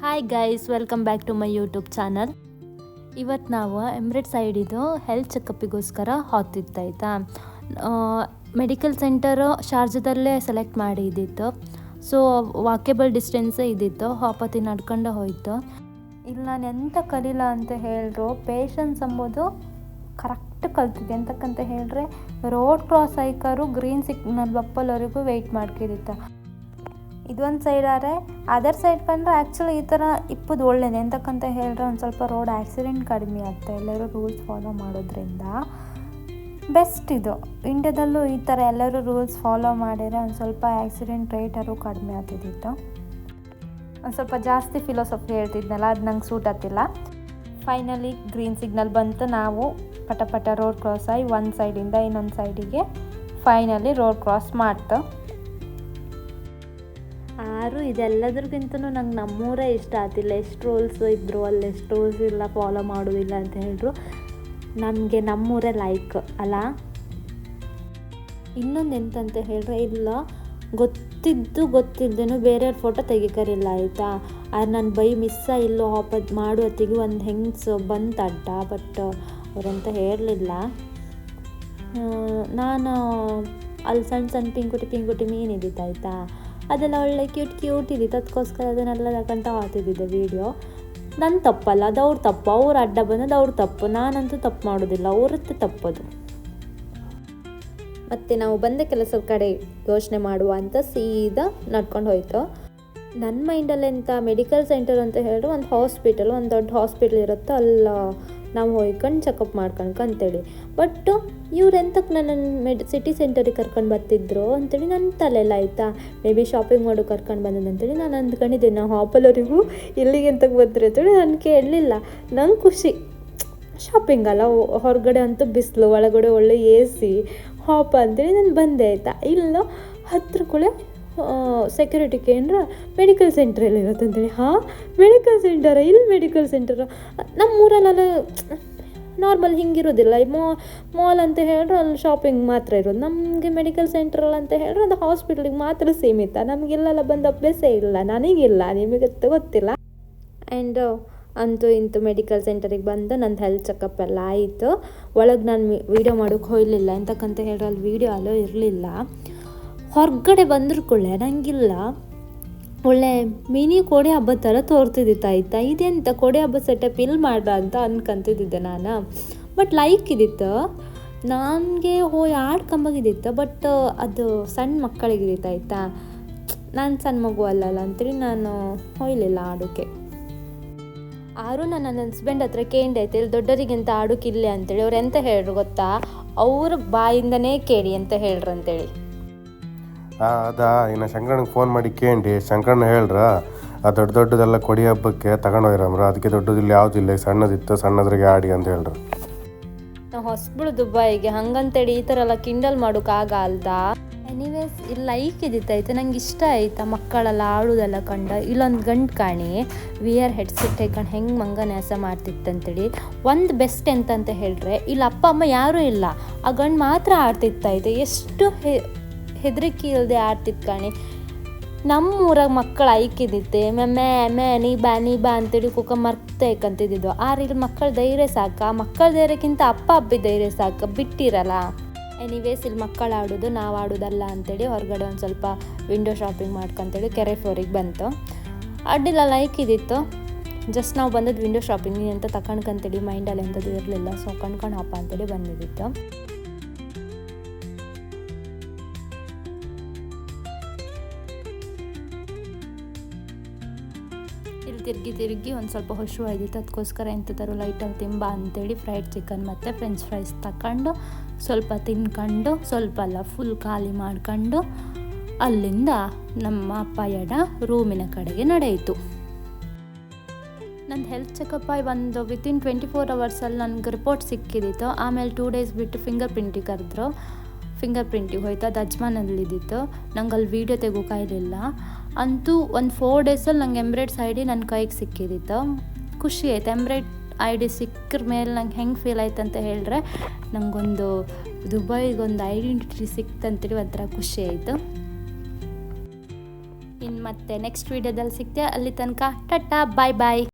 Hi guys, welcome back to my YouTube channel. ಇವತ್ತು ನಾವು ಎಮ್ರೆಡ್ ಸೈಡಿದು ಹೆಲ್ತ್ ಚೆಕಪ್ಪಿಗೋಸ್ಕರ ಹೋಗ್ತಿತ್ತಾಯ್ತಾ. ಮೆಡಿಕಲ್ ಸೆಂಟರು ಶಾರ್ಜದಲ್ಲೇ ಸೆಲೆಕ್ಟ್ ಮಾಡಿದ್ದಿತ್ತು. ಸೊ ವಾಕೇಬಲ್ ಡಿಸ್ಟೆನ್ಸೇ ಇದ್ದಿತ್ತು. ಹಾಪತಿ ನಡ್ಕೊಂಡು ಹೋಯ್ತು. ಇಲ್ಲಿ ನಾನು ಎಂತ ಕಲಿಲ್ಲ ಅಂತ ಹೇಳ್ರು, ಪೇಷನ್ಸ್ ಅಂಬೋದು ಕರೆಕ್ಟ್ ಕಲ್ತಿದ್ದೆ. ಎಂತಕ್ಕಂತ ಹೇಳಿದ್ರೆ ರೋಡ್ ಕ್ರಾಸ್ ಆಯ್ಕಾರು ಗ್ರೀನ್ ಸಿಗ್ನಲ್ ಬಪ್ಪಲ್ವರೆಗೂ ವೆಯ್ಟ್ ಮಾಡ್ಕಿದಿತ್ತು. ಇದೊಂದು ಸೈಡ್ ಆದರೆ ಅದರ್ ಸೈಡ್ ಬಂದರೆ ಆ್ಯಕ್ಚುಲಿ ಈ ಥರ ಇಪ್ಪದು ಒಳ್ಳೇದು. ಎಂತಕ್ಕಂತ ಹೇಳಿದ್ರೆ ಒಂದು ಸ್ವಲ್ಪ ರೋಡ್ ಆ್ಯಕ್ಸಿಡೆಂಟ್ ಕಡಿಮೆ ಆಗ್ತಾ, ಎಲ್ಲರೂ ರೂಲ್ಸ್ ಫಾಲೋ ಮಾಡೋದ್ರಿಂದ ಬೆಸ್ಟ್ ಇದು. ಇಂಡಿಯಾದಲ್ಲೂ ಈ ಥರ ಎಲ್ಲರೂ ರೂಲ್ಸ್ ಫಾಲೋ ಮಾಡಿದರೆ ಒಂದು ಸ್ವಲ್ಪ ಆ್ಯಕ್ಸಿಡೆಂಟ್ ರೇಟರು ಕಡಿಮೆ ಆಗ್ತಿದ್ದಿತ್ತು. ಒಂದು ಸ್ವಲ್ಪ ಜಾಸ್ತಿ ಫಿಲಾಸಫಿ ಹೇಳ್ತಿದ್ನಲ್ಲ, ಅದು ನಂಗೆ ಸೂಟ್ ಆಗ್ತಿಲ್ಲ. ಫೈನಲಿ ಗ್ರೀನ್ ಸಿಗ್ನಲ್ ಬಂತು. ನಾವು ಪಟ ರೋಡ್ ಕ್ರಾಸ್ ಆಗಿ ಒಂದು ಸೈಡಿಂದ ಇನ್ನೊಂದು ಸೈಡಿಗೆ ಫೈನಲಿ ರೋಡ್ ಕ್ರಾಸ್ ಮಾಡ್ತು. ಇದೆಲ್ಲದ್ರಿಗಿಂತನೂ ನಂಗೆ ನಮ್ಮೂರೇ ಇಷ್ಟ ಆಗ್ತಿಲ್ಲ. ಎಷ್ಟು ರೂಲ್ಸ್ ಇದ್ದರು ಅಲ್ಲಿ, ಎಷ್ಟು ರೂಲ್ಸ್ ಇಲ್ಲ ಫಾಲೋ ಮಾಡೋದಿಲ್ಲ ಅಂತ ಹೇಳಿದ್ರು. ನಮಗೆ ನಮ್ಮೂರೇ ಲೈಕ್ ಅಲ್ಲ. ಇನ್ನೊಂದು ಎಂತಂತ ಹೇಳಿದ್ರೆ, ಇಲ್ಲ ಗೊತ್ತಿದ್ದೇನೋ ಬೇರೆಯವ್ರ ಫೋಟೋ ತೆಗಿಕರಿಲ್ಲ ಆಯಿತಾ. ಅದು ನನ್ನ ಬೈ ಮಿಸ್ಸ ಇಲ್ಲೋ ಹಾಪತ್ ಮಾಡುವತ್ತಿಗೆ ಒಂದು ಹೆಂಗ್ಸ್ ಬಂತು ಅಡ್ಡ. ಬಟ್ ಅವರಂತ ಹೇಳಲಿಲ್ಲ. ನಾನು ಅಲ್ಲಿ ಸಣ್ಣ ಪಿಂಗುಟಿ ಮೀನಿದ್ದಿತ್ತಾಯ್ತಾ, ಅದೆಲ್ಲ ಒಳ್ಳೆ ಕ್ಯೂಟ್ ಇದ್ದಿತ್ತು. ಅದಕ್ಕೋಸ್ಕರ ಅದನ್ನೆಲ್ಲ ತಗೊಂತ ಹಾಕ್ತಿದ್ದೆ ವೀಡಿಯೋ. ನನ್ನ ತಪ್ಪಲ್ಲ, ಅದು ಅವ್ರ ತಪ್ಪು. ಅವ್ರು ಅಡ್ಡ ಬಂದದ್ದು ಅವ್ರ ತಪ್ಪು. ನಾನಂತೂ ತಪ್ಪು ಮಾಡೋದಿಲ್ಲ, ಅವ್ರದ್ದು ತಪ್ಪದು. ಮತ್ತು ನಾವು ಬಂದ ಕೆಲಸದ ಕಡೆ ಯೋಚನೆ ಮಾಡುವ ಅಂತ ಸೀದಾ ನಡ್ಕೊಂಡು ಹೋಯ್ತು. ನನ್ನ ಮೈಂಡಲ್ಲಿ ಎಂತ ಮೆಡಿಕಲ್ ಸೆಂಟರ್ ಅಂತ ಹೇಳಿದ್ರೆ ಒಂದು ಹಾಸ್ಪಿಟಲ್, ಒಂದು ದೊಡ್ಡ ಹಾಸ್ಪಿಟಲ್ ಇರುತ್ತೆ, ಅಲ್ಲ ನಾವು ಹೋಯ್ಕೊಂಡು ಚೆಕಪ್ ಮಾಡ್ಕೊಳಕ್ಕೆ ಅಂತೇಳಿ. ಬಟ್ ಇವ್ರು ಎಂತಕ್ಕೆ ನನ್ನ ಸಿಟಿ ಸೆಂಟರಿಗೆ ಕರ್ಕೊಂಡು ಬರ್ತಿದ್ರು ಅಂತೇಳಿ ನನ್ನ ತಲೆಲ್ಲ ಆಯಿತಾ. ಮೇ ಬಿ ಶಾಪಿಂಗ್ ಮಾಡೋ ಕರ್ಕೊಂಡು ಬಂದದಂತೇಳಿ ನಾನು ಅಂದ್ಕೊಂಡಿದ್ದೆ. ನಾವು ಹಾಪಲ್ಲವರಿಗೂ ಇಲ್ಲಿಗೆ ಎಂತಕ್ಕೆ ಬರ್ತೀರಿ ಅಂತೇಳಿ ನಾನು ಕೇಳಲಿಲ್ಲ. ನಂಗೆ ಖುಷಿ, ಶಾಪಿಂಗ್ ಅಲ್ಲ, ಹೊರಗಡೆ ಅಂತೂ ಬಿಸಿಲು, ಒಳಗಡೆ ಒಳ್ಳೆ AC ಹಾಪ ಅಂತೇಳಿ ನಾನು ಬಂದೆ ಆಯಿತಾ. ಇಲ್ಲ ಹತ್ರ ಕೂಡ ಸೆಕ್ಯೂರಿಟಿ ಕೇಂದ್ರ ಮೆಡಿಕಲ್ ಸೆಂಟ್ರಲ್ಲಿ ಇರುತ್ತೆ ಅಂತೇಳಿ. ಮೆಡಿಕಲ್ ಸೆಂಟರ, ಇಲ್ಲಿ ಮೆಡಿಕಲ್ ಸೆಂಟರ ನಮ್ಮೂರಲ್ಲೆಲ್ಲ ನಾರ್ಮಲ್ ಹಿಂಗಿರೋದಿಲ್ಲ. ಮಾಲ್ ಅಂತ ಹೇಳಿದ್ರೆ ಅಲ್ಲಿ ಶಾಪಿಂಗ್ ಮಾತ್ರ ಇರೋದು. ನಮಗೆ ಮೆಡಿಕಲ್ ಸೆಂಟ್ರಲ್ ಅಂತ ಹೇಳಿದ್ರೆ ಅದು ಹಾಸ್ಪಿಟ್ಲಿಗೆ ಮಾತ್ರ ಸೀಮಿತ. ನಮಗೆಲ್ಲ ಬಂದ ಅಭ್ಯಾಸ ಇಲ್ಲ, ನನಗಿಲ್ಲ, ನಿಮಗೆ ಗೊತ್ತಿಲ್ಲ. ಆ್ಯಂಡ್ ಅಂತೂ ಇಂತು ಮೆಡಿಕಲ್ ಸೆಂಟರಿಗೆ ಬಂದು ನಂದು ಹೆಲ್ತ್ ಚೆಕಪ್ ಎಲ್ಲ ಆಯಿತು. ಒಳಗೆ ನಾನು ವೀಡಿಯೋ ಮಾಡೋಕ್ಕೆ ಹೋಗಲಿಲ್ಲ. ಎಂತಕ್ಕಂತ ಹೇಳಿದ್ರೆ ಅಲ್ಲಿ ವೀಡಿಯೋ ಅಲೋ ಇರಲಿಲ್ಲ. ಹೊರಗಡೆ ಬಂದರೂ ಕೂಡ ನನಗಿಲ್ಲ, ಒಳ್ಳೆ ಮಿನಿ ಕೋಡೆ ಹಬ್ಬದ ಥರ ತೋರ್ತಿದ್ದಿತ್ತು ಆಯಿತಾ. ಇದೆಂತ ಕೋಡೆ ಹಬ್ಬದ ಸೆಟಪ್ ಇಲ್ಲಿ ಮಾಡ್ದ ಅಂತ ಅನ್ಕೊಂತಿದ್ದೆ ನಾನು. ಬಟ್ ಲೈಕ್ ಇದ್ದಿತ್ತು ನನಗೆ ಆಡ್ಕೊಂಬಾಗಿದ್ದಿತ್ತು. ಬಟ್ ಅದು ಸಣ್ಣ ಮಕ್ಕಳಿಗಿದ್ದಿತ್ತು ಆಯಿತಾ. ನಾನು ಸಣ್ಣ ಮಗು ಅಲ್ಲಲ್ಲ ಅಂತೇಳಿ ನಾನು ಹೋಗಲಿಲ್ಲ ಆಡೋಕ್ಕೆ. ಆರು ನನ್ನ ಹಸ್ಬೆಂಡ್ ಹತ್ರ ಕೇಂಡೆ ಆಯ್ತು, ಇಲ್ಲಿ ದೊಡ್ಡರಿಗಿಂತ ಆಡೋಕ್ಕಿಲ್ಲ ಅಂತೇಳಿ. ಅವ್ರು ಎಂತ ಹೇಳ್ರು ಗೊತ್ತಾ, ಅವ್ರ ಬಾಯಿಂದನೇ ಕೇಳಿ ಅಂತ ಹೇಳ್ರು ಅಂತೇಳಿ. ಅದಾ ಇನ್ನು ಶಂಕರನಿಗೆ ಫೋನ್ ಮಾಡಿ ಕೇಳಿ ಶಂಕರನ ಹೇಳ್ರ ಆ ದೊಡ್ಡದೆಲ್ಲ ಕೊಡಿ ಹಬ್ಬಕ್ಕೆ ತಗೊಂಡೋಗಿರಮ್ರ. ಅದಕ್ಕೆ ದೊಡ್ಡದಿಲ್ಲ ಯಾವುದಿಲ್ಲ, ಸಣ್ಣದಿತ್ತು, ಸಣ್ಣದ್ರಿಗೆ ಆಡಿ ಅಂತ ಹೇಳ್ರು. ನಾವು ಹೊಸಬಳು ದುಬೈಗೆ ಹಂಗಂತೇಳಿ ಈ ಥರ ಎಲ್ಲ ಕಿಂಡಲ್ ಮಾಡೋಕ್ಕಾಗಲ್ದ. ಎನಿವೇಸ್ ಇಲ್ಲಿ ಲೈಕ್ ಇದ್ದಿತ್ತಾಯ್ತು, ನಂಗೆ ಇಷ್ಟ ಆಯ್ತಾ ಮಕ್ಕಳೆಲ್ಲ ಆಡೋದೆಲ್ಲ ಕಂಡ. ಇಲ್ಲೊಂದು ಗಂಡು ಕಾಣಿ VR ಹೆಡ್ಸೆಟ್ ಹಾಕೊಂಡು ಹೆಂಗೆ ಮಂಗನ್ಯಾಸ ಮಾಡ್ತಿತ್ತಂತೇಳಿ. ಒಂದು ಬೆಸ್ಟ್ ಎಂತಂತ ಹೇಳಿದ್ರೆ, ಇಲ್ಲಿ ಅಪ್ಪ ಅಮ್ಮ ಯಾರೂ ಇಲ್ಲ, ಆ ಗಂಡು ಮಾತ್ರ ಆಡ್ತಿತ್ತಾಯ್ತು. ಎಷ್ಟು ಹೆದರಿಕೆ ಇಲ್ಲದೆ ಆಡ್ತಿತ್ತು ಕಾಣಿ. ನಮ್ಮೂರಾಗ ಮಕ್ಕಳು ಐಕಿದ್ದಿತ್ತೆ, ಮೇ ನೀ ಬಾ ಅಂತೇಳಿ ಕುಕ್ಕ ಮರ್ತೇಕಂತಿದ್ದು. ಇಲ್ಲಿ ಮಕ್ಕಳ ಧೈರ್ಯ ಸಾಕ, ಮಕ್ಕಳ ಧೈರ್ಯಕ್ಕಿಂತ ಅಪ್ಪಿ ಧೈರ್ಯ ಸಾಕು, ಬಿಟ್ಟಿರಲ್ಲ. ಎನಿವೇಸ್ ಇಲ್ಲಿ ಮಕ್ಕಳು ಆಡೋದು, ನಾವು ಆಡೋದಲ್ಲ ಅಂತೇಳಿ ಹೊರಗಡೆ ಒಂದು ಸ್ವಲ್ಪ ವಿಂಡೋ ಶಾಪಿಂಗ್ ಮಾಡ್ಕೊಂತೇಳಿ ಕೆರೆ ಫ್ಲೋರಿಗೆ ಬಂತು. ಅಡ್ಡಿಲ್ಲ, ಲೈಕ್ ಇದ್ದಿತ್ತು. ಜಸ್ಟ್ ನಾವು ಬಂದದ್ದು ವಿಂಡೋ ಶಾಪಿಂಗ್ ಅಂತ ತಗೊಂಡ್ಕಂತೇಳಿ ಮೈಂಡಲ್ಲಿ ಎಂಥದ್ದು ಇರಲಿಲ್ಲ. ಸೊ ಕಣ್ಕೊಂಡು ಹಪ್ಪ ಅಂತೇಳಿ ಬಂದಿದ್ದಿತ್ತು. ಇಲ್ಲಿ ತಿರುಗಿ ಒಂದು ಸ್ವಲ್ಪ ಹಸಿವಾಯ್ದಿತ್ತು. ಅದಕ್ಕೋಸ್ಕರ ಎಂಥದಾರು ಲೈಟಲ್ಲಿ ತಿಂಬ ಅಂತೇಳಿ ಫ್ರೈಡ್ ಚಿಕನ್ ಮತ್ತು ಫ್ರೆಂಚ್ ಫ್ರೈಸ್ ತಗೊಂಡು ಸ್ವಲ್ಪ ತಿನ್ಕೊಂಡು, ಸ್ವಲ್ಪ ಅಲ್ಲ ಫುಲ್ ಖಾಲಿ ಮಾಡ್ಕೊಂಡು ಅಲ್ಲಿಂದ ನಮ್ಮ ಅಪ್ಪಯ್ಯಡ ರೂಮಿನ ಕಡೆಗೆ ನಡೆಯಿತು. ನನ್ನ ಹೆಲ್ತ್ ಚೆಕಪ್ ಆಗಿ ಒಂದು ವಿತಿನ್ 24 ಅವರ್ಸಲ್ಲಿ ನನಗೆ ರಿಪೋರ್ಟ್ ಸಿಕ್ಕಿದ್ದಿತ್ತು. ಆಮೇಲೆ 2 ಡೇಸ್ ಬಿಟ್ಟು ಫಿಂಗರ್ ಪ್ರಿಂಟಿಗೆ ಕರೆದ್ರು. ಫಿಂಗರ್ ಪ್ರಿಂಟಿಗೆ ಹೋಯ್ತು, ಅದು ಅಜ್ಮಾನಲ್ಲಿದ್ದಿತ್ತು. ನಂಗೆ ಅಲ್ಲಿ ವೀಡಿಯೋ ತೆಗೋಕ್ಕಾಗಲಿಲ್ಲ. ಅಂತೂ ಒಂದು 4 ಡೇಸಲ್ಲಿ ನಂಗೆ ಎಮ್ರೆಡ್ಸ್ ID ನನ್ನ ಕೈಗೆ ಸಿಕ್ಕಿದ್ದಿತ್ತು. ಖುಷಿ ಆಯ್ತು. ಎಮ್ರೆಡ್ ID ಸಿಕ್ಕಿದ ಮೇಲೆ ನಂಗೆ ಹೆಂಗೆ ಫೀಲ್ ಆಯ್ತು ಅಂತ ಹೇಳಿದ್ರೆ, ನನಗೊಂದು ದುಬೈಗೊಂದು ಐಡೆಂಟಿಟಿ ಸಿಕ್ತಂತೇಳಿ ಒಂಥರ ಖುಷಿ ಆಯಿತು. ಇನ್ನು ಮತ್ತು ನೆಕ್ಸ್ಟ್ ವೀಡಿಯೋದಲ್ಲಿ ಸಿಗ್ತೆ. ಅಲ್ಲಿ ತನಕ ಟಾಟಾ ಬಾಯ್ ಬಾಯ್.